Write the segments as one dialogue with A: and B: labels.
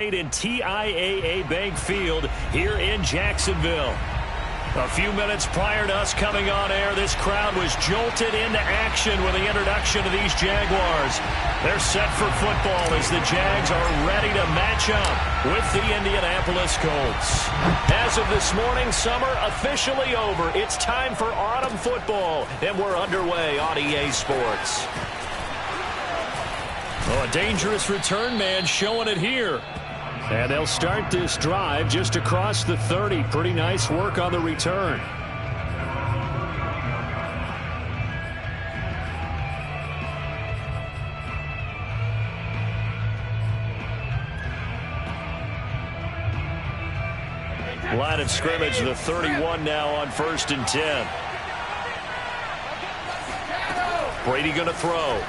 A: in TIAA Bank Field here in Jacksonville. A few minutes prior to us coming on air, this crowd was jolted into action with the introduction of these Jaguars. They're set for football as the Jags are ready to match up with the Indianapolis Colts. As of this morning, summer officially over. It's time for autumn football, and we're underway on EA Sports. Oh, a dangerous return man showing it here. And they'll start this drive just across the 30. Pretty nice work on the return. Line of scrimmage, the 31 now on 1st and 10. Brady going to throw.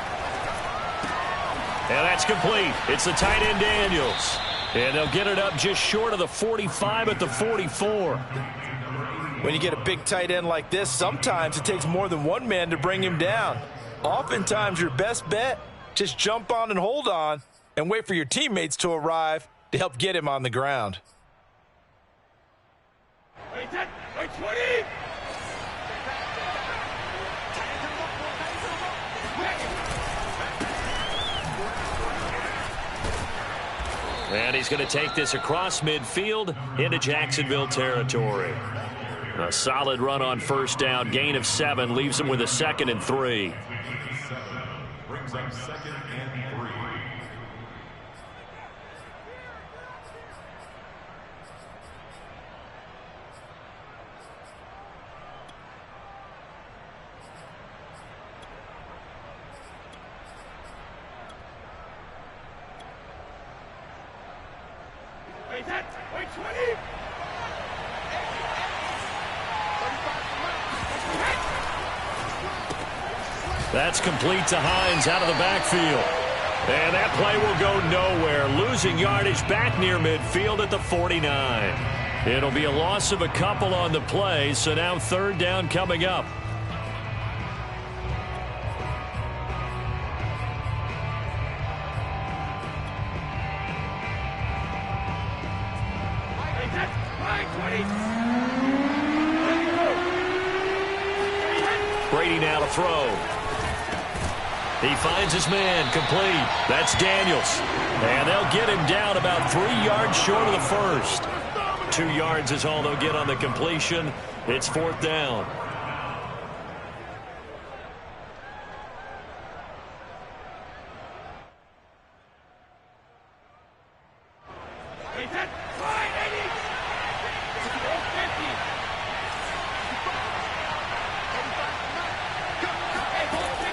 A: And that's complete. It's the tight end Daniels. And they'll get it up just short of the 45 at the 44.
B: When you get a big tight end like this, sometimes it takes more than one man to bring him down. Oftentimes, your best bet, just jump on and hold on and wait for your teammates to arrive to help get him on the ground.
C: Wait 20!
A: And he's going to take this across midfield into Jacksonville territory. A solid run on 1st down. Gain of 7 leaves him with a 2nd and 3.
C: Brings up 2nd and 3. Wait 20!
A: That's complete to Hines out of the backfield. And that play will go nowhere. Losing yardage back near midfield at the 49. It'll be a loss of a couple on the play, so now 3rd down coming up. Brady now to throw. He finds his man, complete. That's Daniels. And they'll get him down about 3 yards short of the 1st. 2 yards is all they'll get on the completion. It's 4th down.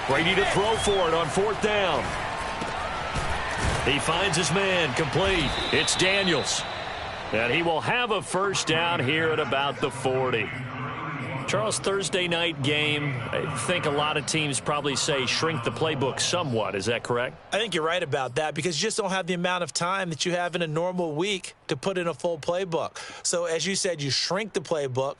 A: Brady to throw for it on 4th down. He finds his man, complete. It's Daniels. And he will have a 1st down here at about the 40. Charles, Thursday night game, I think a lot of teams probably say shrink the playbook somewhat. Is that correct?
B: I think you're right about that because you just don't have the amount of time that you have in a normal week to put in a full playbook. So as you said, you shrink the playbook.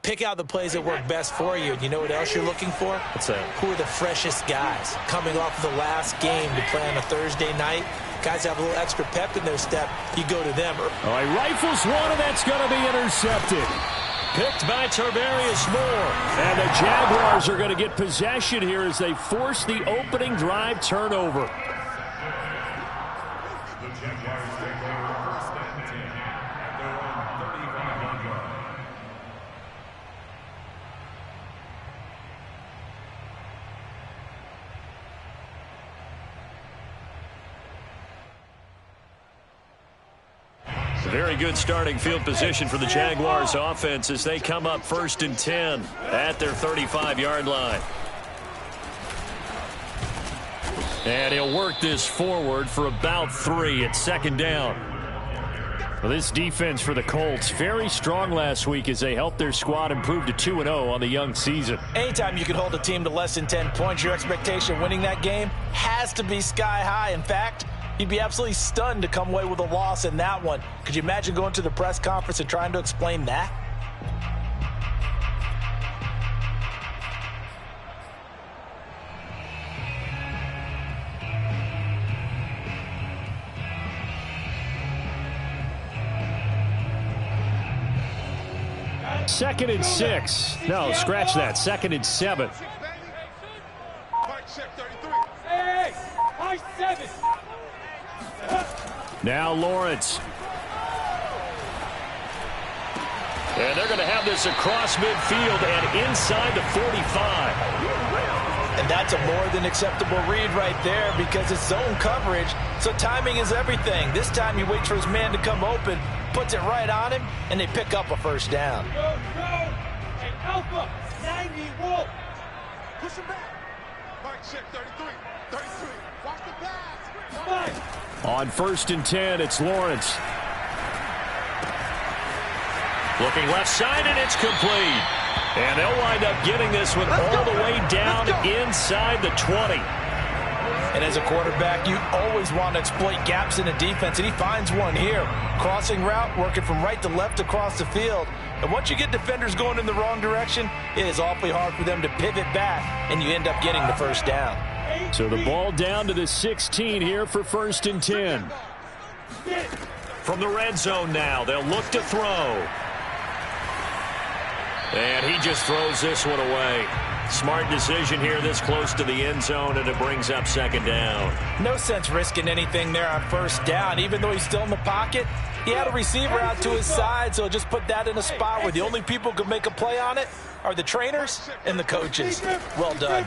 B: Pick out the plays that work best for you. And you know what else you're looking for?
A: What's that?
B: Who are the freshest guys coming off of the last game to play on a Thursday night? Guys have a little extra pep in their step. You go to them.
A: All right, rifles one, and that's going to be intercepted. Picked by Tarvarius Moore. And the Jaguars are going to get possession here as they force the opening drive turnover.
C: The Jaguars take over 1st and 10 at their own 35-yard line.
A: Very good starting field position for the Jaguars offense as they come up 1st and 10 at their 35-yard line. And he'll work this forward for about 3 at 2nd down. Well, this defense for the Colts, very strong last week as they helped their squad improve to 2-0 on the young season.
B: Anytime you can hold a team to less than 10 points, your expectation of winning that game has to be sky high. In fact, you'd be absolutely stunned to come away with a loss in that one. Could you imagine going to the press conference and trying to explain that?
A: 2nd and 6. No, scratch that. 2nd and 7. Now Lawrence. And they're going to have this across midfield and inside the 45.
B: And that's a more than acceptable read right there because it's zone coverage, so timing is everything. This time he waits for his man to come open, puts it right on him, and they pick up a first down.
D: Go, go! Hey, Alpha, 90, Wolf! Push him back. Mike, check 33, 33. Watch the pass.
A: On 1st and 10, it's Lawrence. Looking left side, and it's complete. And they'll wind up getting this one all the way down inside the 20.
B: And as a quarterback, you always want to exploit gaps in the defense, and he finds one here. Crossing route, working from right to left across the field. And once you get defenders going in the wrong direction, it is awfully hard for them to pivot back, and you end up getting the first down.
A: So the ball down to the 16 here for 1st and 10. From the red zone now, they'll look to throw. And he just throws this one away. Smart decision here this close to the end zone, and it brings up 2nd down.
B: No sense risking anything there on 1st down. Even though he's still in the pocket, he had a receiver out to his side, so just put that in a spot where the only people who can make a play on it are the trainers and the coaches. Well done.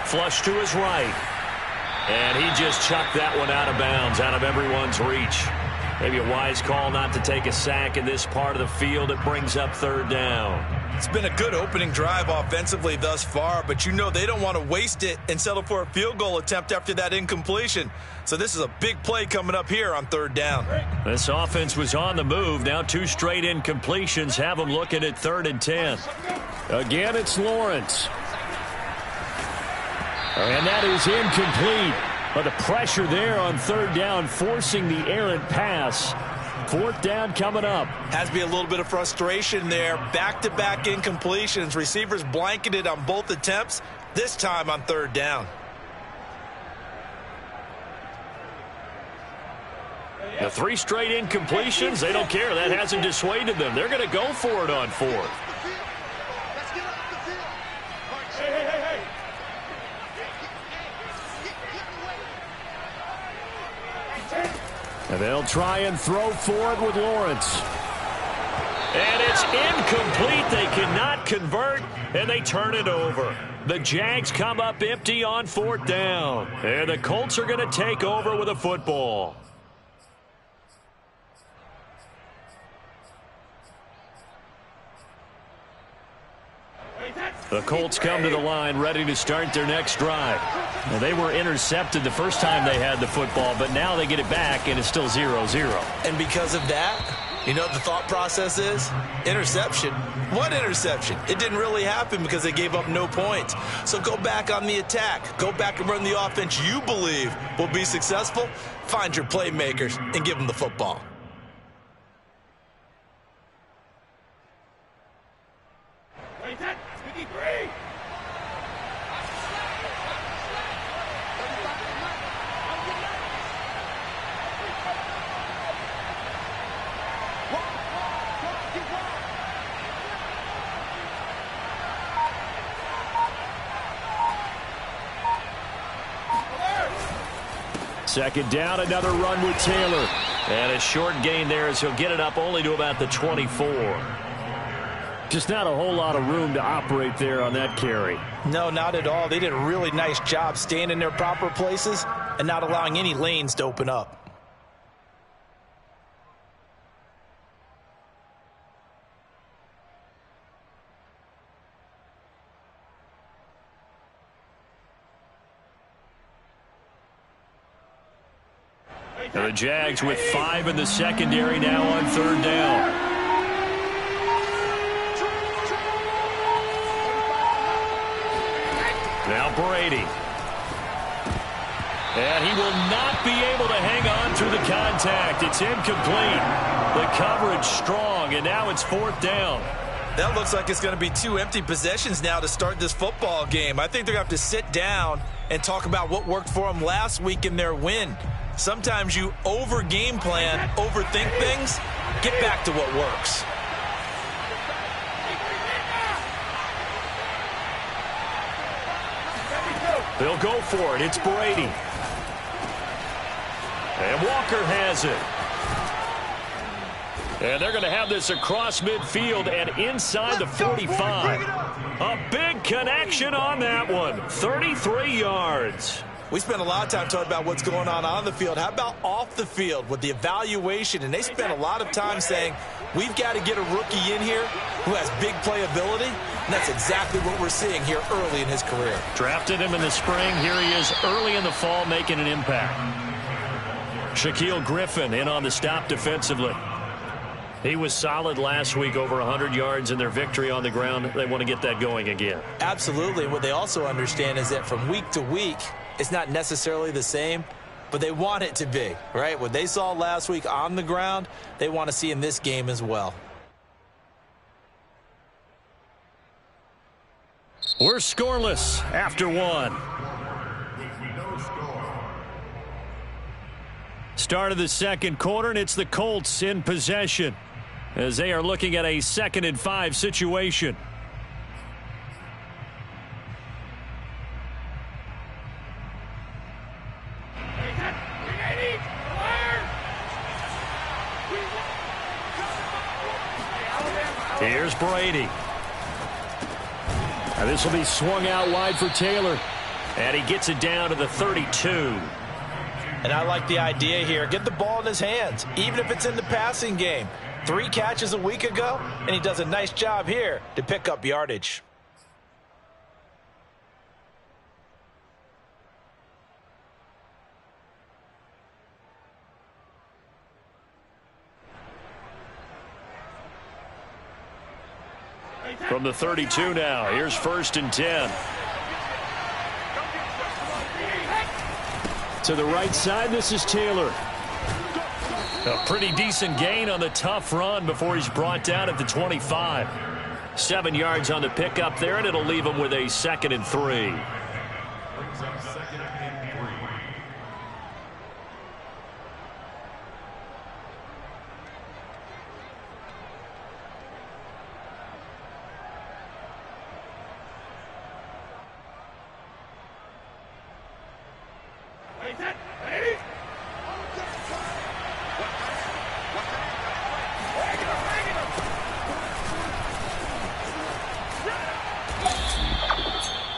A: Flush to his right. And he just chucked that one out of bounds, out of everyone's reach. Maybe a wise call not to take a sack in this part of the field. It brings up 3rd down.
B: It's been a good opening drive offensively thus far, but you know they don't want to waste it and settle for a field goal attempt after that incompletion. So this is a big play coming up here on 3rd down.
A: This offense was on the move. Now 2 straight incompletions have them looking at 3rd and 10. Again, it's Lawrence. And that is incomplete. But the pressure there on 3rd down, forcing the errant pass. 4th down coming up.
B: Has to be a little bit of frustration there. Back-to-back incompletions. Receivers blanketed on both attempts, this time on 3rd down.
A: The 3 straight incompletions, they don't care. That hasn't dissuaded them. They're going to go for it on 4th. And they'll try and throw for it with Lawrence. And it's incomplete. They cannot convert, and they turn it over. The Jags come up empty on 4th down. And the Colts are going to take over with a football. The Colts come to the line ready to start their next drive. Now, they were intercepted the first time they had the football, but now they get it back, and it's still 0-0.
B: And because of that, you know what the thought process is? Interception. What interception? It didn't really happen because they gave up no points. So go back on the attack. Go back and run the offense you believe will be successful. Find your playmakers and give them the football.
A: Second down, another run with Taylor. And a short gain there as he'll get it up only to about the 24. Just not a whole lot of room to operate there on that carry.
B: No, not at all. They did a really nice job staying in their proper places and not allowing any lanes to open up.
A: And the Jags with 5 in the secondary now on 3rd down. Now Brady. And he will not be able to hang on through the contact. It's incomplete. The coverage strong, and now it's 4th down.
B: That looks like it's going to be 2 empty possessions now to start this football game. I think they're going to have to sit down and talk about what worked for them last week in their win. Sometimes you over-game plan, overthink things. Get back to what works.
A: They'll go for it. It's Brady. And Walker has it. And they're going to have this across midfield and inside the 45. A big connection on that one. 33 yards.
B: We spent a lot of time talking about what's going on the field. How about off the field with the evaluation? And they spent a lot of time saying, we've got to get a rookie in here who has big playability. And that's exactly what we're seeing here early in his career.
A: Drafted him in the spring. Here he is early in the fall making an impact. Shaquille Griffin in on the stop defensively. He was solid last week, over 100 yards in their victory on the ground. They want to get that going again.
B: Absolutely. What they also understand is that from week to week, it's not necessarily the same, but they want it to be, right? What they saw last week on the ground, they want to see in this game as well.
A: We're scoreless after one. Start of the second quarter, and it's the Colts in possession as they are looking at a 2nd and 5 situation. Here's Brady. And this will be swung out wide for Taylor. And he gets it down to the 32.
B: And I like the idea here. Get the ball in his hands, even if it's in the passing game. 3 catches a week ago, and he does a nice job here to pick up yardage.
A: From the 32 now, here's 1st and 10. To the right side, this is Taylor. A pretty decent gain on the tough run before he's brought down at the 25. 7 yards on the pickup there, and it'll leave him with a 2nd and 3.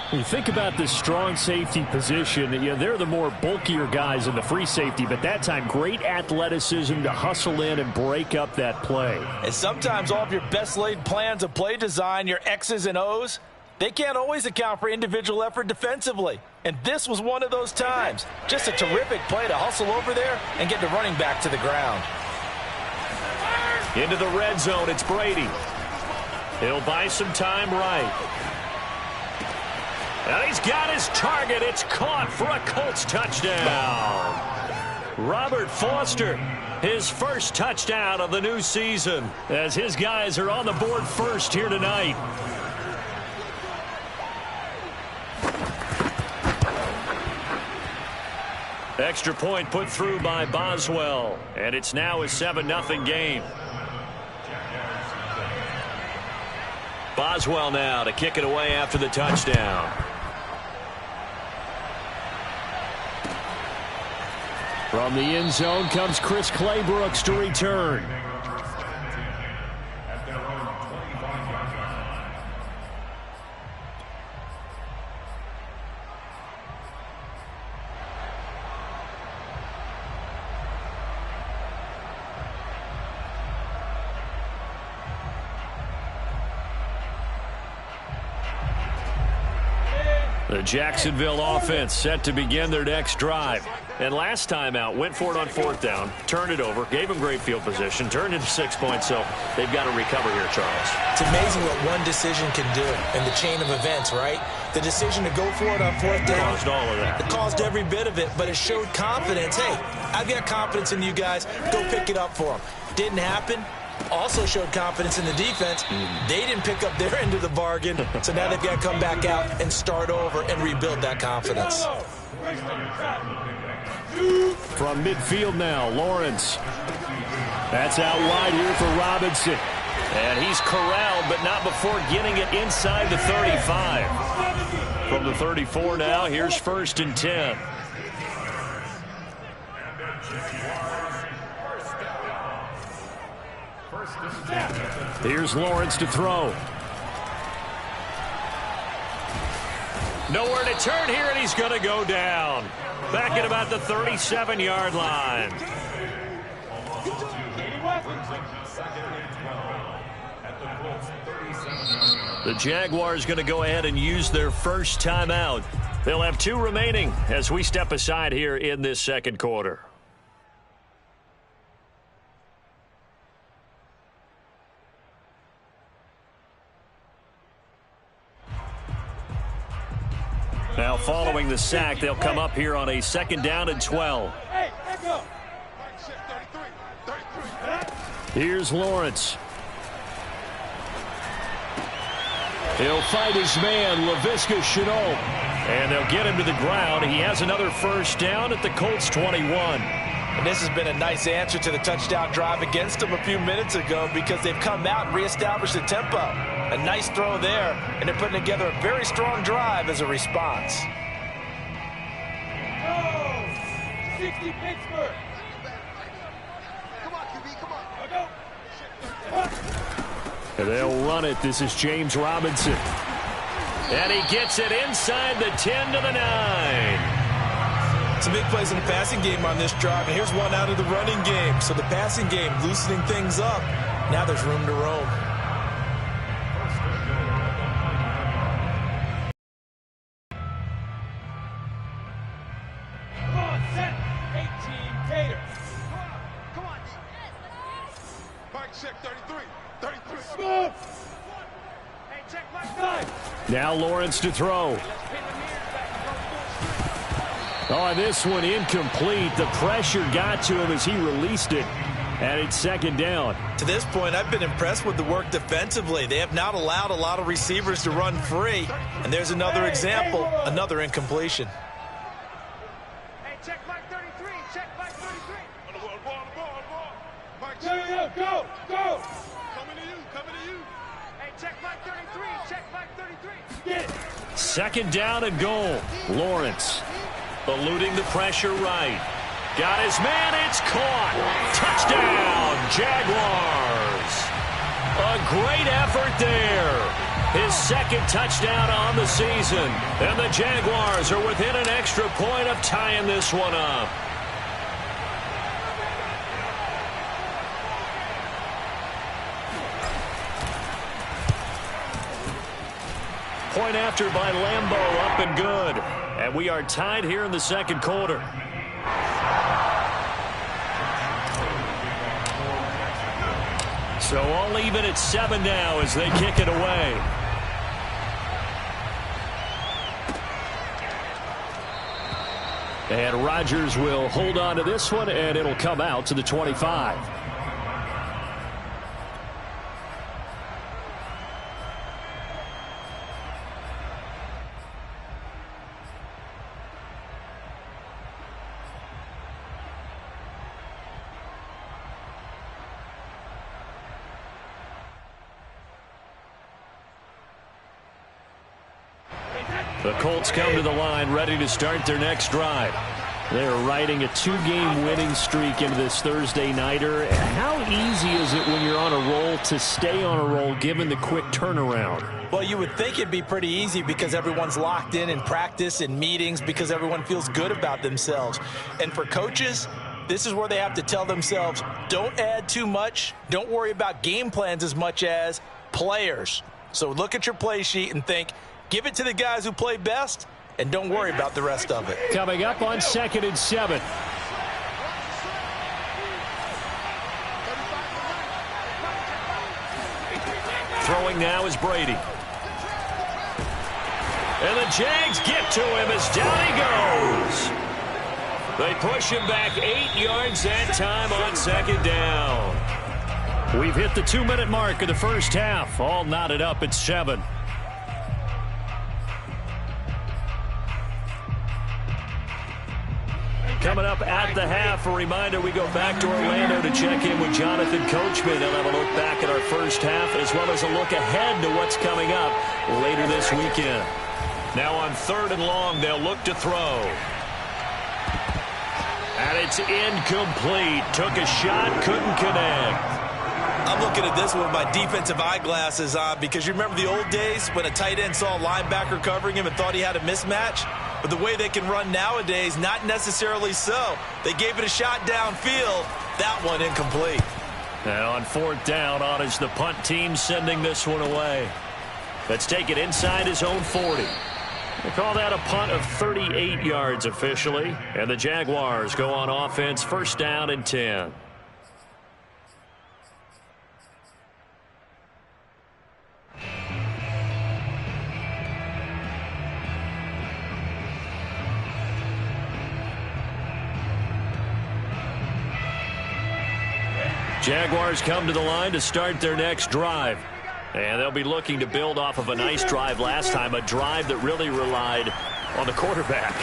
A: When you think about the strong safety position, they're the more bulkier guys in the free safety, but that time great athleticism to hustle in and break up that play.
B: And sometimes all of your best laid plans of play design, your X's and O's, they can't always account for individual effort defensively. And this was one of those times. Just a terrific play to hustle over there and get the running back to the ground.
A: Into the red zone, it's Brady. He'll buy some time right. And he's got his target. It's caught for a Colts touchdown. Robert Foster, his first touchdown of the new season, as his guys are on the board first here tonight. Extra point put through by Boswell, and it's now a 7-0 game. Boswell now to kick it away after the touchdown. From the end zone comes Chris Claybrooks to return. The Jacksonville offense set to begin their next drive. And last time out, went for it on 4th down, turned it over, gave them great field position, turned into 6 points, so they've got to recover here, Charles.
B: It's amazing what one decision can do in the chain of events, right? The decision to go for it on 4th down.
A: Caused all of that.
B: It caused every bit of it, but it showed confidence. Hey, I've got confidence in you guys. Go pick it up for them. Didn't happen. Also showed confidence in the defense. They didn't pick up their end of the bargain, so now they've got to come back out and start over and rebuild that confidence.
A: From midfield now, Lawrence. That's out wide here for Robinson. And he's corralled, but not before getting it inside the 35. From the 34 now, here's 1st and 10. Here's Lawrence to throw. Nowhere to turn here, and he's going to go down. Back at about the 37-yard line. The Jaguars going to go ahead and use their first timeout. They'll have 2 remaining as we step aside here in this second quarter. Now following the sack, they'll come up here on a 2nd down and 12. Here's Lawrence. He'll fight his man, Laviska Shenault. And they'll get him to the ground. He has another 1st down at the Colts 21.
B: And this has been a nice answer to the touchdown drive against them a few minutes ago because they've come out and reestablished the tempo. A nice throw there, and they're putting together a very strong drive as a response.
D: Go! 60 Pittsburgh! Come on, QB, come on.
A: And they'll run it. This is James Robinson. And he gets it inside the 10 to the 9.
B: Some big plays in the passing game on this drive, and here's one out of the running game. So the passing game loosening things up. Now there's room to roam.
D: Come on, set. 18, Tater. Come on. Mike, check 33. 33. Move. Hey, check my side.
A: Now Lawrence to throw. Oh, this one incomplete. The pressure got to him as he released it. And it's 2nd down.
B: To this point, I've been impressed with the work defensively. They have not allowed a lot of receivers to run free. And there's another example, another incompletion.
D: Hey, check Mike 33. Check Mike 33. On the ball. Mike, go. Coming to you. Hey, check Mike 33. Check Mike 33. Get it.
A: 2nd down and goal. Lawrence eluding the pressure right. Got his man. It's caught. Touchdown, Jaguars. A great effort there. His 2nd touchdown on the season. And the Jaguars are within an extra point of tying this one up. Point after by Lambeau, up and good. And we are tied here in the second quarter. So all even at 7 now as they kick it away. And Rodgers will hold on to this one, and it'll come out to the 25. The Colts come to the line ready to start their next drive. They're riding a 2-game winning streak into this Thursday nighter. How easy is it when you're on a roll to stay on a roll given the quick turnaround?
B: Well, you would think it'd be pretty easy because everyone's locked in practice and meetings because everyone feels good about themselves. And for coaches, this is where they have to tell themselves, don't add too much. Don't worry about game plans as much as players. So look at your play sheet and think, give it to the guys who play best, and don't worry about the rest of it.
A: Coming up on 2nd and 7. Throwing now is Brady. And the Jags get to him as down he goes. They push him back 8 yards that time on 2nd down. We've hit the 2-minute mark of the first half. All knotted up at 7. Coming up at the half, a reminder we go back to Orlando to check in with Jonathan Coachman. They'll have a look back at our first half as well as a look ahead to what's coming up later this weekend. Now on 3rd and long, they'll look to throw. And it's incomplete. Took a shot, couldn't connect.
B: I'm looking at this with my defensive eyeglasses on because you remember the old days when a tight end saw a linebacker covering him and thought he had a mismatch? But the way they can run nowadays, not necessarily so. They gave it a shot downfield. That one incomplete.
A: And on 4th down, on is the punt team sending this one away. Let's take it inside his own 40. They call that a punt of 38 yards officially. And the Jaguars go on offense, 1st down and 10. Jaguars come to the line to start their next drive. And they'll be looking to build off of a nice drive last time, a drive that really relied on the quarterback.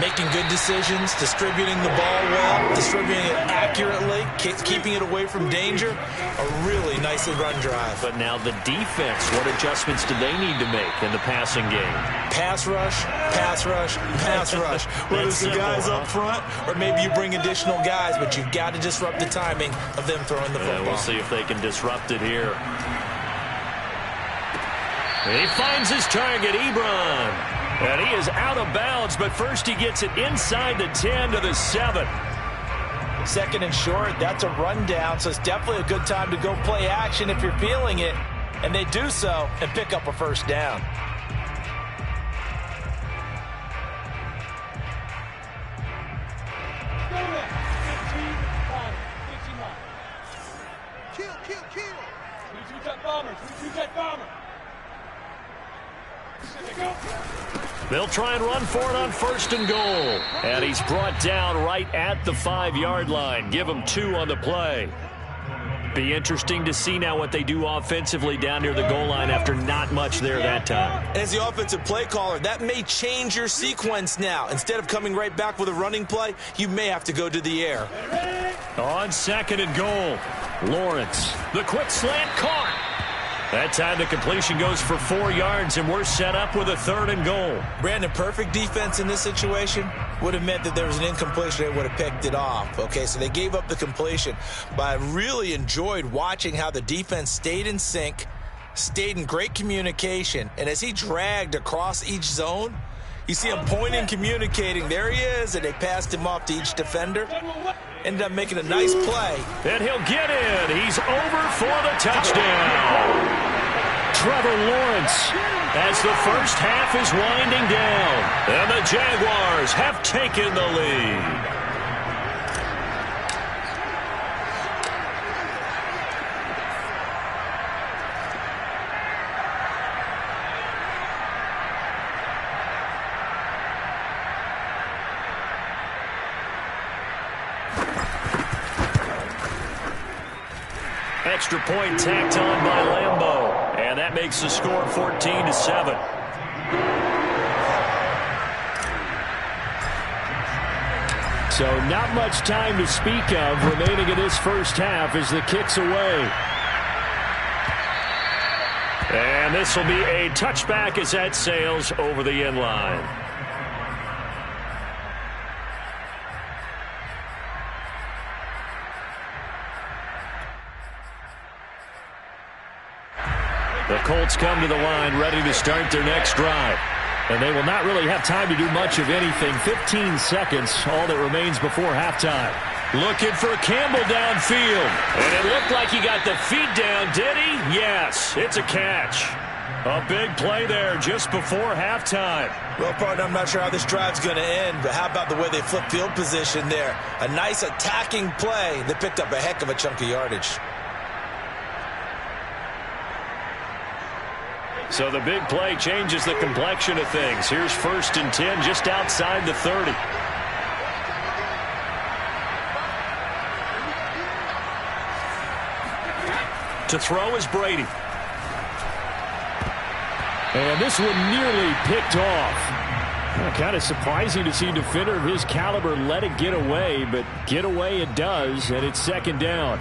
B: Making good decisions, distributing the ball well, distributing it accurately, keeping it away from danger. A really nicely run drive.
A: But now the defense, what adjustments do they need to make in the passing game?
B: Pass rush, pass rush, pass rush. Whether it's the guys up front or maybe you bring additional guys, but you've got to disrupt the timing of them throwing the football.
A: We'll see if they can disrupt it here. He finds his target, Ebron. And he is out of bounds, but first he gets it inside the 10 to the 7.
B: 2nd and short, that's a rundown, so it's definitely a good time to go play action if you're feeling it. And they do so and pick up a 1st down.
D: Kill. 22 jet bomber.
A: They'll try and run for it on 1st and goal. And he's brought down right at the 5-yard line. Give him 2 on the play. Be interesting to see now what they do offensively down near the goal line after not much there that time.
B: As the offensive play caller, that may change your sequence now. Instead of coming right back with a running play, you may have to go to the air.
A: On 2nd and goal, Lawrence. The quick slant caught. That time the completion goes for 4 yards, and we're set up with a 3rd and goal.
B: Brandon, perfect defense in this situation would have meant that there was an incompletion. They would have picked it off. Okay, so they gave up the completion. But I really enjoyed watching how the defense stayed in sync, stayed in great communication, and as he dragged across each zone, you see him pointing, communicating. There he is, and they passed him off to each defender. Ended up making a nice play.
A: And he'll get in. He's over for the touchdown. Trevor Lawrence as the first half is winding down. And the Jaguars have taken the lead. Extra point tacked on by Lambeau. And that makes the score 14-7. So not much time to speak of remaining in this first half as the kick's away. And this will be a touchback as that sails over the end line. The Colts come to the line ready to start their next drive. And they will not really have time to do much of anything. 15 seconds, all that remains before halftime. Looking for Campbell downfield. And it looked like he got the feet down, did he? Yes, it's a catch. A big play there just before halftime.
B: Well, partner, I'm not sure how this drive's going to end, but how about the way they flip field position there? A nice attacking play that picked up a heck of a chunk of yardage.
A: So the big play changes the complexion of things. Here's 1st and 10 just outside the 30. To throw is Brady. And this one nearly picked off. Kind of surprising to see a defender of his caliber let it get away, but get away it does, and it's second down.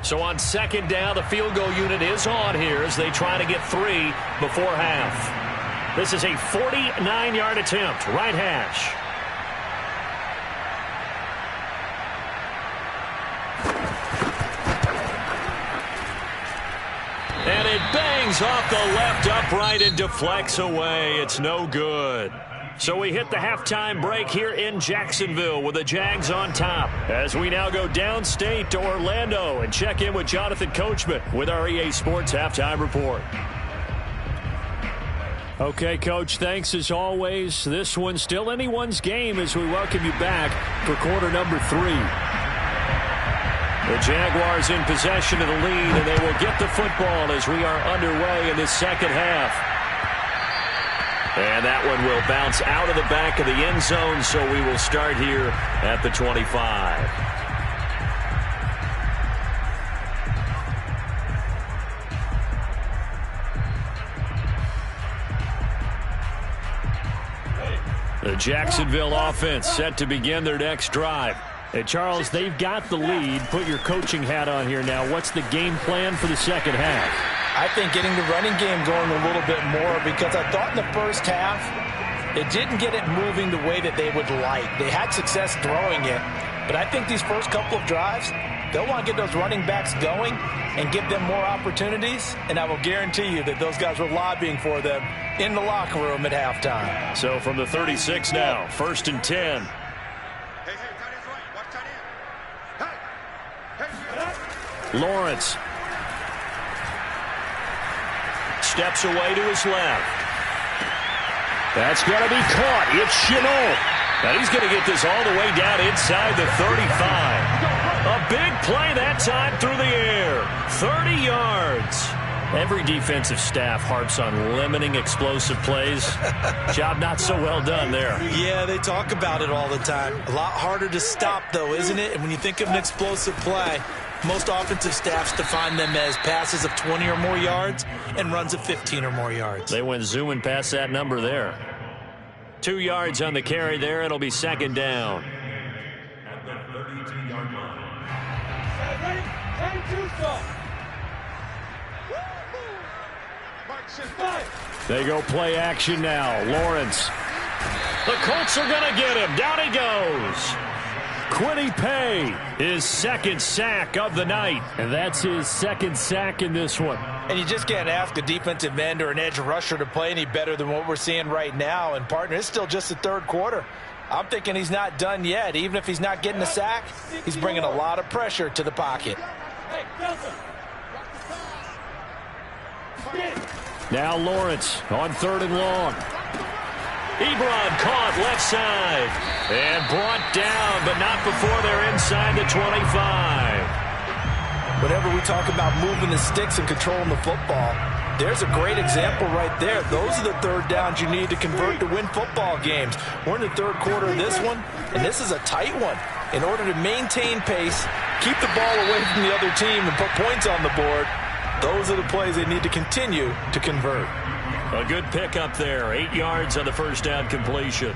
A: So on second down, the field goal unit is on here as they try to get 3 before half. This is a 49-yard attempt, right hash. And it bangs off the left upright and deflects away. It's no good. So we hit the halftime break here in Jacksonville with the Jags on top. As we now go downstate to Orlando and check in with Jonathan Coachman with our EA Sports Halftime Report. Okay, Coach, thanks as always. This one's still anyone's game as we welcome you back for quarter number 3. The Jaguars in possession of the lead, and they will get the football as we are underway in the second half. And that one will bounce out of the back of the end zone, so we will start here at the 25. The Jacksonville offense set to begin their next drive. Hey, Charles, they've got the lead. Put your coaching hat on here now. What's the game plan for the second half?
B: I think getting the running game going a little bit more, because I thought in the first half it didn't get it moving the way that they would like. They had success throwing it, but I think these first couple of drives, they'll want to get those running backs going and give them more opportunities, and I will guarantee you that those guys were lobbying for them in the locker room at halftime.
A: So from the 36 now, 1st and 10. Lawrence steps away to his left. That's going to be caught. It's Shenault. Now he's going to get this all the way down inside the 35. A big play that time through the air. 30 yards. Every defensive staff harps on limiting explosive plays. Job not so well done there.
B: Yeah, they talk about it all the time. A lot harder to stop, though, isn't it? And when you think of an explosive play, most offensive staffs define them as passes of 20 or more yards and runs of 15 or more yards.
A: They went zooming past that number there. 2 yards on the carry there. It'll be second down.
C: At the 32-yard line.
A: They go play action now. Lawrence. The Colts are going to get him. Down he goes. Kwity Paye, his second sack of the night. And that's his second sack in this one.
B: And you just can't ask a defensive end or an edge rusher to play any better than what we're seeing right now. And, partner, it's still just the third quarter. I'm thinking he's not done yet. Even if he's not getting a sack, he's bringing a lot of pressure to the pocket.
A: Now Lawrence on 3rd and long. Ebron caught left side and brought down, but not before they're inside the 25.
B: Whenever we talk about moving the sticks and controlling the football, there's a great example right there. Those are the third downs you need to convert to win football games. We're in the third quarter of this one, and this is a tight one. In order to maintain pace, keep the ball away from the other team, and put points on the board, those are the plays they need to continue to convert.
A: A good pickup there. 8 yards on the first down completion.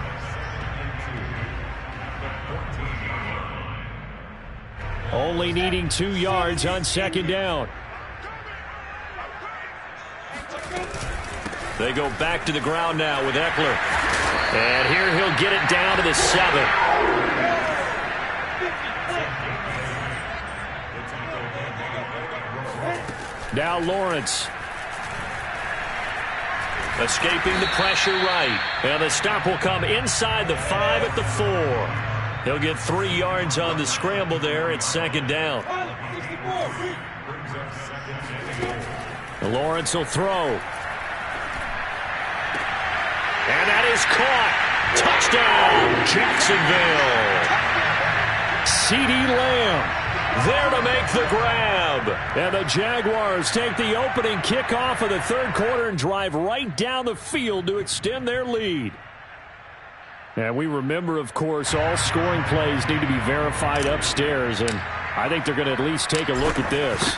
A: Only needing 2 yards on second down. They go back to the ground now with Eckler. And here he'll get it down to the 7. Now Lawrence. Escaping the pressure right. And the stop will come inside the 5 at the 4. He'll get 3 yards on the scramble there. It's second down. Lawrence will throw. And that is caught. Touchdown, Jacksonville. CeeDee Lamb there to make the grab. And the Jaguars take the opening kickoff of the third quarter and drive right down the field to extend their lead. And we remember, of course, all scoring plays need to be verified upstairs, and I think they're going to at least take a look at this.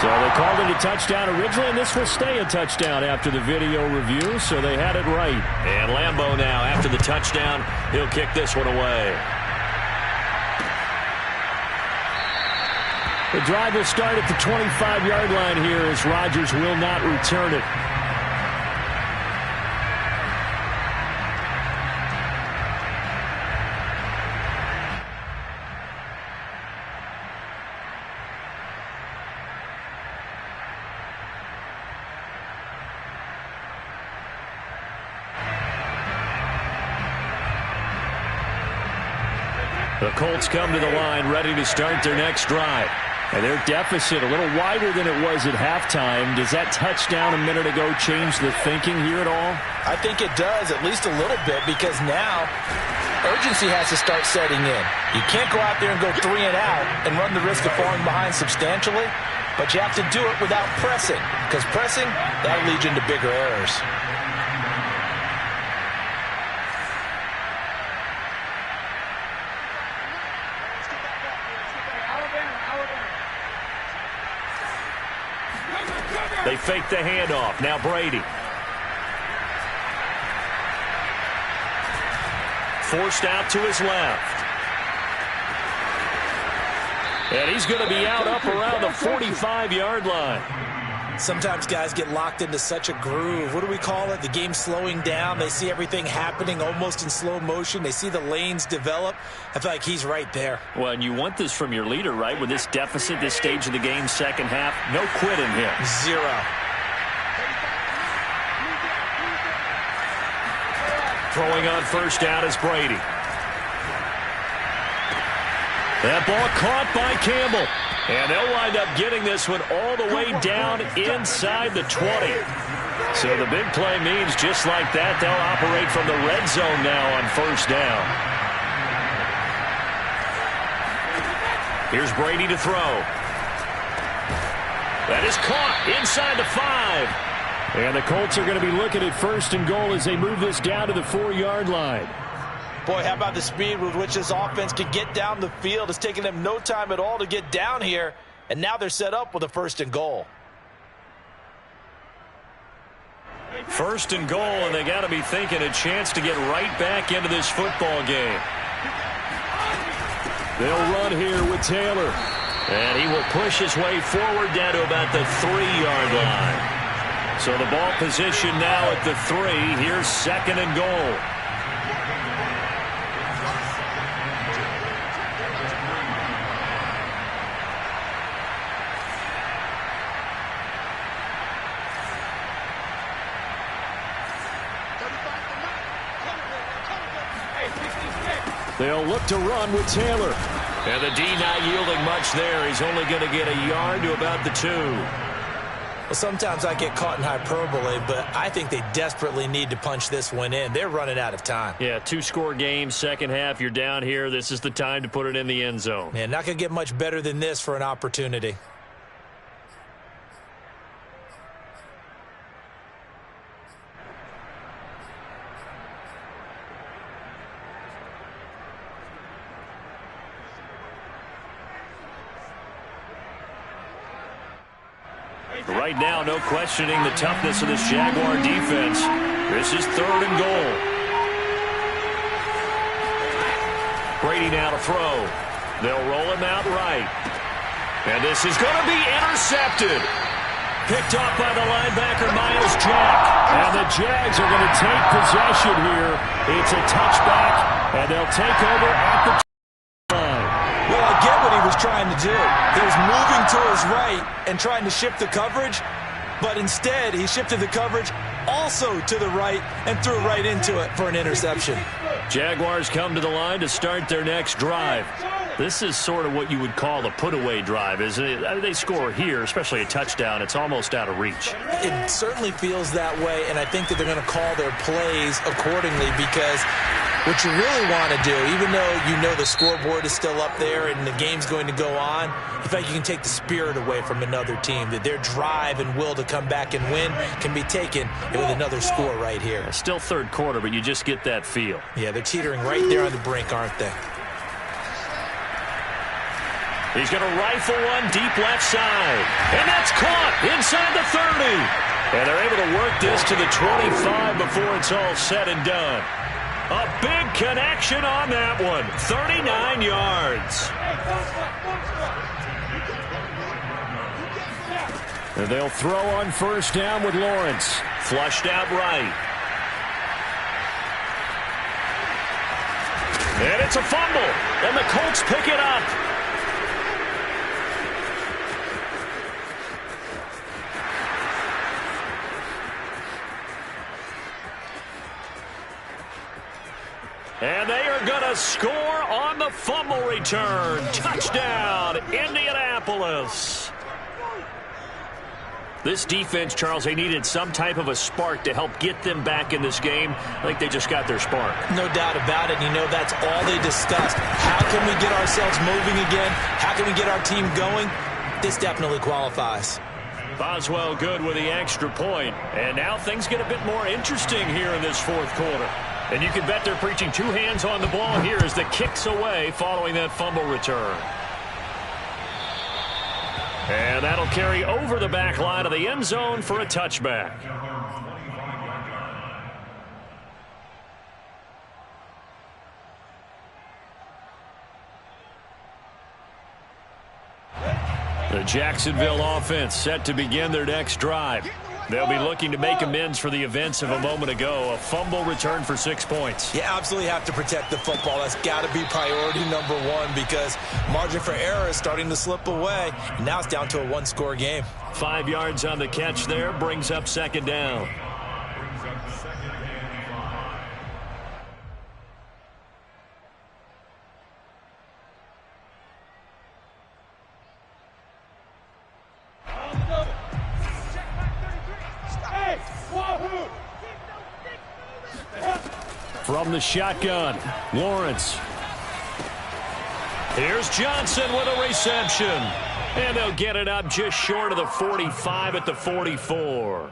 A: So they called it a touchdown originally, and this will stay a touchdown after the video review, so they had it right. And Lambeau now, after the touchdown, he'll kick this one away. The drive will start at the 25-yard line here as Rodgers will not return it. The Colts come to the line ready to start their next drive. And their deficit a little wider than it was at halftime. Does that touchdown a minute ago change the thinking here at all?
B: I think it does, at least a little bit, because now urgency has to start setting in. You can't go out there and go 3 and out and run the risk of falling behind substantially, but you have to do it without pressing, because pressing, that'll lead you into bigger errors.
A: They fake the handoff. Now Brady. Forced out to his left. And he's going to be out up around the 45-yard line.
B: Sometimes guys get locked into such a groove. What do we call it? The game slowing down. They see everything happening almost in slow motion. They see the lanes develop. I feel like he's right there.
A: Well, and you want this from your leader, right? With this deficit, this stage of the game, second half, no quit in him.
B: 0.
A: Throwing on first down is Brady. That ball caught by Campbell. And they'll wind up getting this one all the way down inside the 20. So the big play means just like that, they'll operate from the red zone now on first down. Here's Brady to throw. That is caught inside the 5. And the Colts are going to be looking at first and goal as they move this down to the 4-yard line.
B: Boy, how about the speed with which this offense could get down the field? It's taken them no time at all to get down here, and now they're set up with a first and goal.
A: First and goal, and they got to be thinking a chance to get right back into this football game. They'll run here with Taylor, and he will push his way forward down to about the 3-yard line. So the ball position now at the 3. Here's second and goal. They'll look to run with Taylor. And the D not yielding much there. He's only going to get a yard to about the 2.
B: Well, sometimes I get caught in hyperbole, but I think they desperately need to punch this one in. They're running out of time.
A: Yeah, 2-score game, second half. You're down here. This is the time to put it in the end zone.
B: Man, not going to get much better than this for an opportunity.
A: Right now, no questioning the toughness of this Jaguar defense. This is third and goal. Brady now to throw. They'll roll him out right. And this is going to be intercepted. Picked off by the linebacker, Myles Jack. And the Jags are going to take possession here. It's a touchback, and they'll take over at the line.
B: Well, I get what he was trying to do. He was moving to his right and trying to shift the coverage, but instead he shifted the coverage also to the right and threw right into it for an interception.
A: Jaguars come to the line to start their next drive. This is sort of what you would call a put-away drive, isn't it? I mean, they score here, especially a touchdown. It's almost out of reach.
B: It certainly feels that way, and I think that they're going to call their plays accordingly, because what you really want to do, even though you know the scoreboard is still up there and the game's going to go on, you feel like you can take the spirit away from another team, that their drive and will to come back and win can be taken with another score right here.
A: Still third quarter, but you just get that feel.
B: Yeah, they're teetering right there on the brink, aren't they?
A: He's going to rifle one deep left side. And that's caught inside the 30. And they're able to work this to the 25 before it's all said and done. A big connection on that one. 39 yards. And they'll throw on first down with Lawrence. Flushed out right. And it's a fumble. And the Colts pick it up. And they are going to score on the fumble return. Touchdown, Indianapolis. This defense, Charles, they needed some type of a spark to help get them back in this game. I think they just got their spark.
B: No doubt about it. You know, that's all they discussed. How can we get ourselves moving again? How can we get our team going? This definitely qualifies.
A: Boswell good with the extra point. And now things get a bit more interesting here in this fourth quarter. And you can bet they're preaching two hands on the ball here as the kick's away following that fumble return. And that'll carry over the back line of the end zone for a touchback. The Jacksonville offense set to begin their next drive. They'll be looking to make amends for the events of a moment ago. A fumble return for 6 points.
B: You absolutely have to protect the football. That's got to be priority number one because margin for error is starting to slip away. And now it's down to a one-score game.
A: 5 yards on the catch there. Brings up second down. From the shotgun, Lawrence. Here's Johnson with a reception. And they'll get it up just short of the 45 at the 44.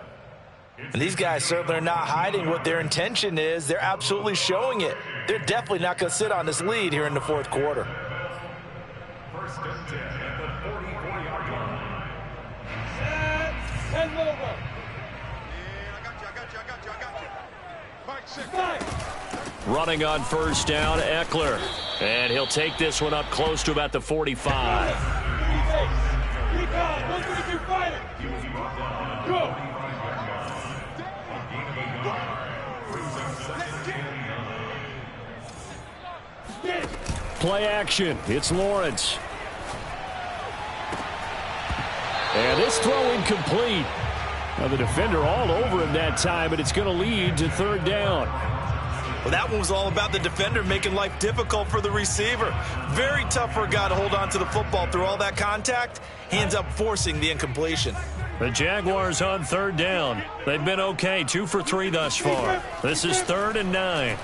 B: And these guys certainly are not hiding what their intention is. They're absolutely showing it. They're definitely not going to sit on this lead here in the fourth quarter.
C: First and 10 at the 44-yard line.
D: Send over. Yeah, I got you. Mike, 6-5.
A: Running on first down, Eckler. And he'll take this one up close to about the 45.
D: Go.
A: Play action. It's Lawrence. And this throw incomplete. Now the defender all over him that time, but it's going to lead to third down.
B: Well, that one was all about the defender making life difficult for the receiver. Very tough for a guy to hold on to the football through all that contact. He ends up forcing the incompletion.
A: The Jaguars on third down. They've been okay, 2 for 3 thus far. This is 3rd and 9.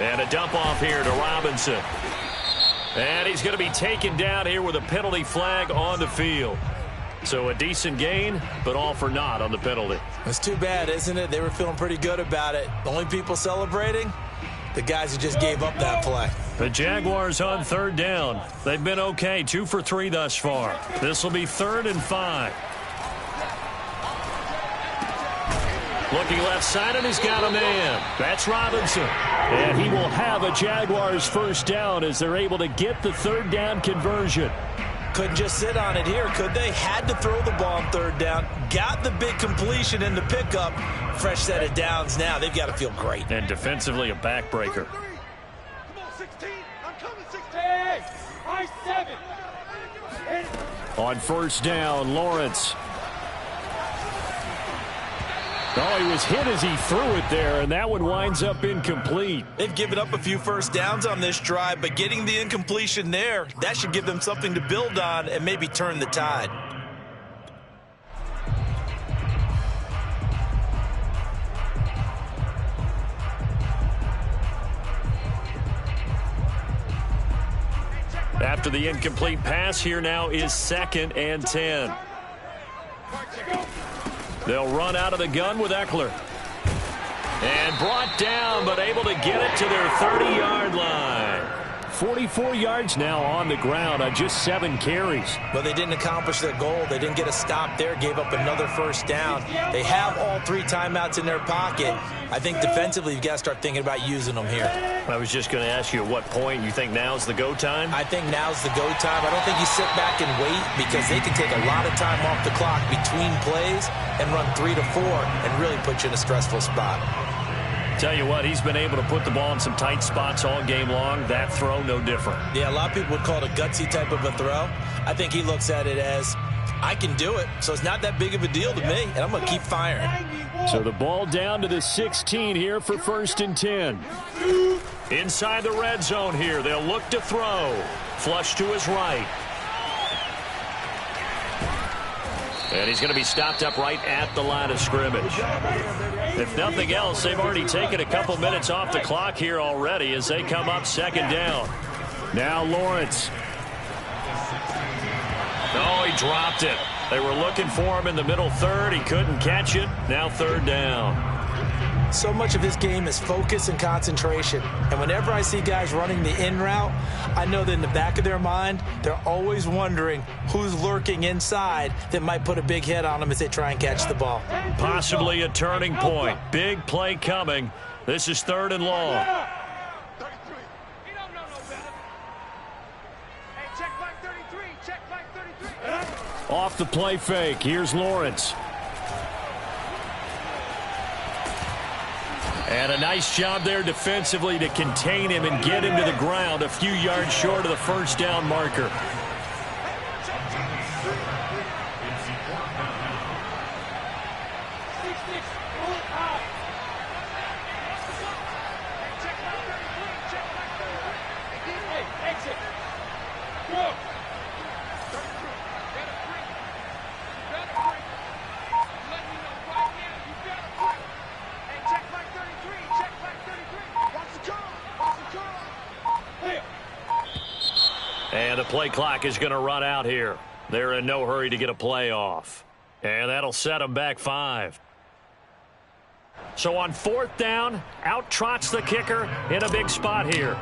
A: And a dump off here to Robinson. And he's going to be taken down here with a penalty flag on the field. So a decent gain, but all for naught on the penalty.
B: It's too bad, isn't it? They were feeling pretty good about it. The only people celebrating, the guys who just gave up that play.
A: The Jaguars on third down. They've been okay, 2 for 3 thus far. This will be 3rd and 5. Looking left side, and he's got a man. That's Robinson. And he will have a Jaguars first down as they're able to get the third down conversion.
B: Couldn't just sit on it here, could they? Had to throw the ball on third down. Got the big completion in the pickup. Fresh set of downs now. They've got to feel great.
A: And defensively, a backbreaker.
D: Come on, 16. I'm coming, 16. Hey, I-7.
A: On first down, Lawrence. Oh, he was hit as he threw it there, and that one winds up incomplete.
B: They've given up a few first downs on this drive, but getting the incompletion there, that should give them something to build on and maybe turn the tide.
A: After the incomplete pass, here now is 2nd and 10. They'll run out of the gun with Eckler. And brought down, but able to get it to their 30-yard line. 44 yards now on the ground on just 7 carries.
B: Well, they didn't accomplish their goal. They didn't get a stop there, gave up another first down. They have all 3 timeouts in their pocket. I think defensively you've got to start thinking about using them here.
A: I was just going to ask you at what point you think now's the go time?
B: I think now's the go time. I don't think you sit back and wait because they can take a lot of time off the clock between plays and run 3 to 4 and really put you in a stressful spot.
A: Tell you what, he's been able to put the ball in some tight spots all game long. That throw, no different.
B: Yeah, a lot of people would call it a gutsy type of a throw. I think he looks at it as, I can do it, so it's not that big of a deal to me, and I'm going to keep firing.
A: So the ball down to the 16 here for 1st and 10. Inside the red zone here, they'll look to throw. Flush to his right. And he's going to be stopped up right at the line of scrimmage. If nothing else, they've already taken a couple minutes off the clock here already as they come up 2nd down. Now Lawrence. Oh, he dropped it. They were looking for him in the middle third. He couldn't catch it. Now 3rd down.
B: So much of this game is focus and concentration. And whenever I see guys running the in route, I know that in the back of their mind, they're always wondering who's lurking inside that might put a big hit on them as they try and catch the ball.
A: Possibly a turning point. Big play coming. This is 3rd and long.
D: 33. He don't know no better. Hey, check back 33. Check back 33.
A: Off the play fake. Here's Lawrence. And a nice job there defensively to contain him and get him to the ground a few yards short of the 1st down marker. And the play clock is going to run out here. They're in no hurry to get a play off. And that'll set them back 5. So on 4th down, out trots the kicker in a big spot here.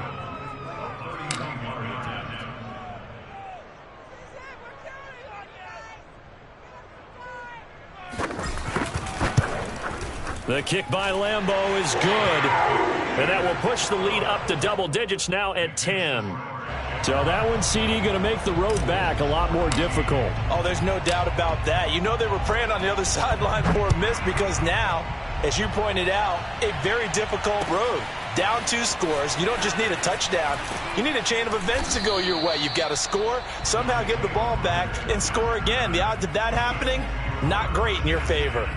A: The kick by Lambeau is good. And that will push the lead up to double digits now at 10. So that one, CD, going to make the road back a lot more difficult.
B: Oh, there's no doubt about that. You know they were praying on the other sideline for a miss because now, as you pointed out, a very difficult road. Down 2 scores. You don't just need a touchdown. You need a chain of events to go your way. You've got to score, somehow get the ball back, and score again. The odds of that happening, not great in your favor.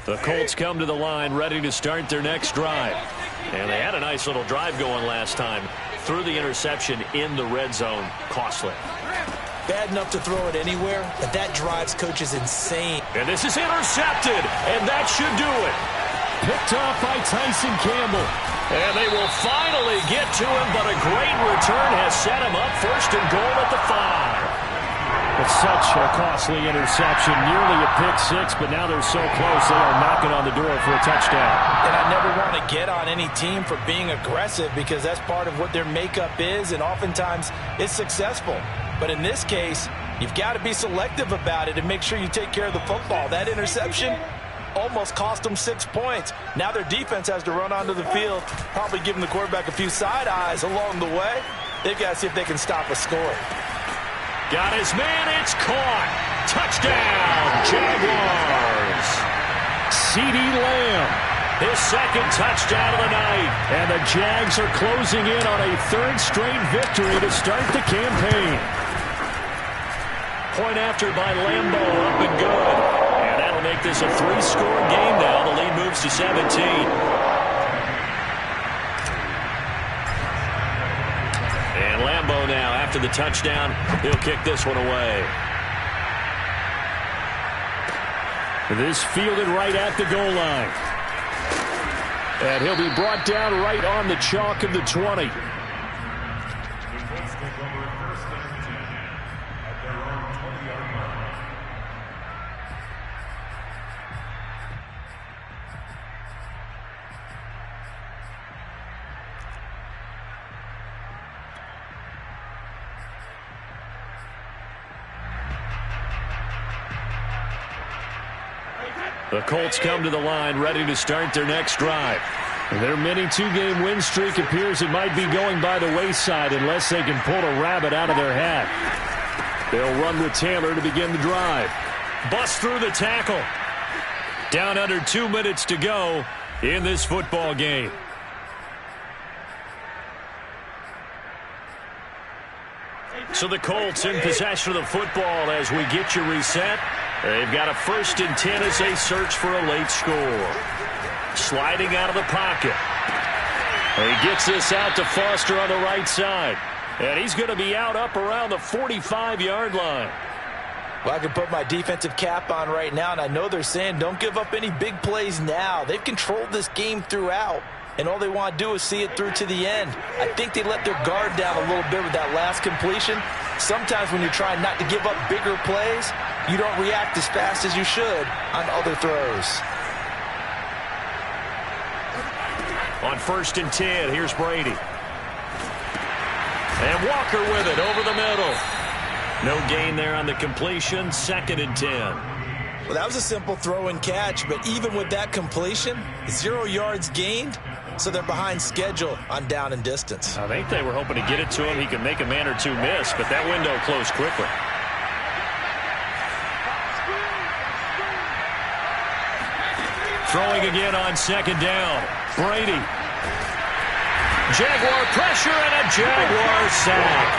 A: The Colts come to the line ready to start their next drive. And they had a nice little drive going last time. Threw the interception in the red zone. Costly.
B: Bad enough to throw it anywhere, but that drives coaches insane.
A: And this is intercepted, and that should do it. Picked off by Tyson Campbell. And they will finally get to him, but a great return has set him up 1st and goal at the 5. It's such a costly interception, nearly a pick 6, but now they're so close they are knocking on the door for a touchdown.
B: And I never want to get on any team for being aggressive because that's part of what their makeup is, and oftentimes it's successful. But in this case, you've got to be selective about it and make sure you take care of the football. That interception almost cost them 6 points. Now their defense has to run onto the field, probably giving the quarterback a few side eyes along the way. They've got to see if they can stop a score.
A: Got his man, it's caught. Touchdown, Jaguars. CeeDee Lamb, his 2nd touchdown of the night. And the Jags are closing in on a 3rd straight victory to start the campaign. Point after by Lambeau, up and good. And that'll make this a 3-score game now. The lead moves to 17. And Lambeau now, after the touchdown, he'll kick this one away. This fielded right at the goal line. And he'll be brought down right on the chalk of the 20. The Colts come to the line ready to start their next drive. Their mini two-game win streak appears it might be going by the wayside unless they can pull a rabbit out of their hat. They'll run with Taylor to begin the drive. Bust through the tackle. Down under 2 minutes to go in this football game. So the Colts in possession of the football as we get you reset. They've got a 1st and 10 as they search for a late score. Sliding out of the pocket. He gets this out to Foster on the right side. And he's going to be out up around the 45-yard line.
B: Well, I can put my defensive cap on right now, and I know they're saying don't give up any big plays now. They've controlled this game throughout, and all they want to do is see it through to the end. I think they let their guard down a little bit with that last completion. Sometimes when you're trying not to give up bigger plays, you don't react as fast as you should on other throws.
A: On 1st and 10, here's Brady. And Walker with it over the middle. No gain there on the completion. 2nd and 10.
B: Well, that was a simple throw and catch, but even with that completion, 0 yards gained, so they're behind schedule on down and distance.
A: I think they were hoping to get it to him. He could make a man or two miss, but that window closed quickly. Throwing again on 2nd down. Brady. Jaguar pressure and a Jaguar sack.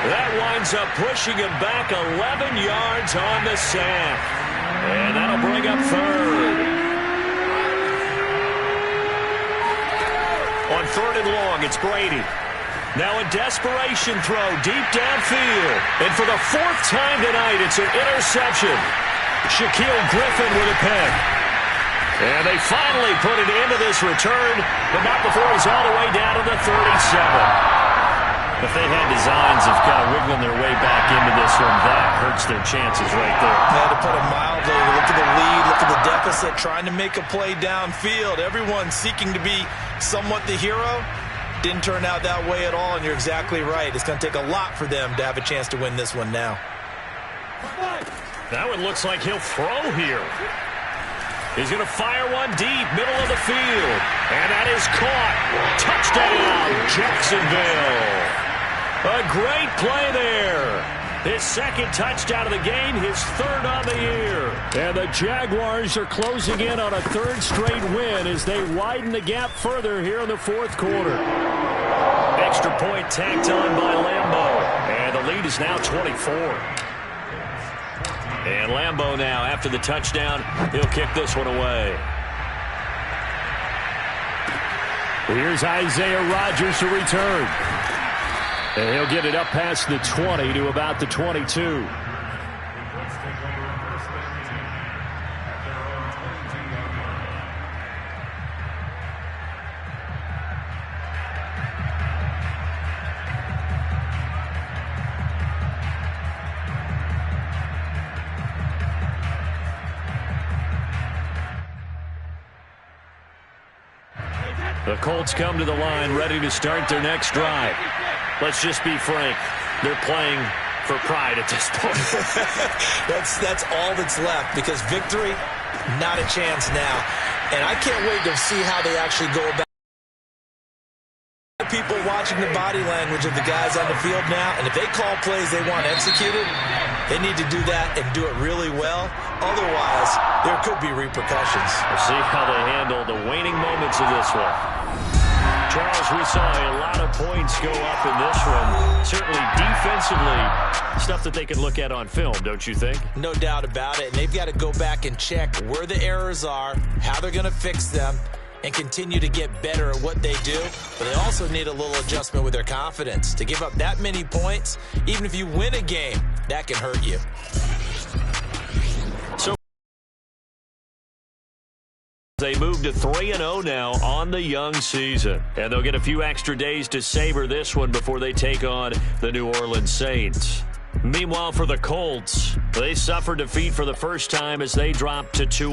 A: That winds up pushing him back 11 yards on the sack. And that'll bring up 3rd. On 3rd and long, it's Brady. Now a desperation throw deep downfield. And for the 4th time tonight, it's an interception. Shaquille Griffin with a pick. And they finally put it into this return, but not before he's all the way down to the 37. If they had designs of kind of wiggling their way back into this one, that hurts their chances right there.
B: Yeah, to put it mildly, look at the lead, look at the deficit, trying to make a play downfield. Everyone seeking to be somewhat the hero. Didn't turn out that way at all, and you're exactly right. It's going to take a lot for them to have a chance to win this one now.
A: That one looks like he'll throw here. He's going to fire one deep, middle of the field. And that is caught. Touchdown, Jacksonville. A great play there. His 2nd touchdown of the game, his 3rd on the year. And the Jaguars are closing in on a 3rd straight win as they widen the gap further here in the 4th quarter. Extra point tacked on by Lambeau. And the lead is now 24. And Lambeau now, after the touchdown, he'll kick this one away. Here's Isaiah Rodgers to return. And he'll get it up past the 20 to about the 22. The Colts come to the line ready to start their next drive. Let's just be frank. They're playing for pride at this point.
B: That's all that's left, because victory, not a chance now. And I can't wait to see how they actually go about it. People watching the body language of the guys on the field now, and if they call plays they want executed, they need to do that and do it really well. Otherwise, there could be repercussions.
A: We'll see how they handle the waning moments of this one. Charles, we saw a lot of points go up in this one. Certainly defensively, stuff that they can look at on film, don't you think?
B: No doubt about it. And they've got to go back and check where the errors are, how they're going to fix them, and continue to get better at what they do. But they also need a little adjustment with their confidence. To give up that many points, even if you win a game, that can hurt you.
A: they move to 3-0 now on the young season. And they'll get a few extra days to savor this one before they take on the New Orleans Saints. Meanwhile, for the Colts, they suffered defeat for the first time as they dropped to 2-0.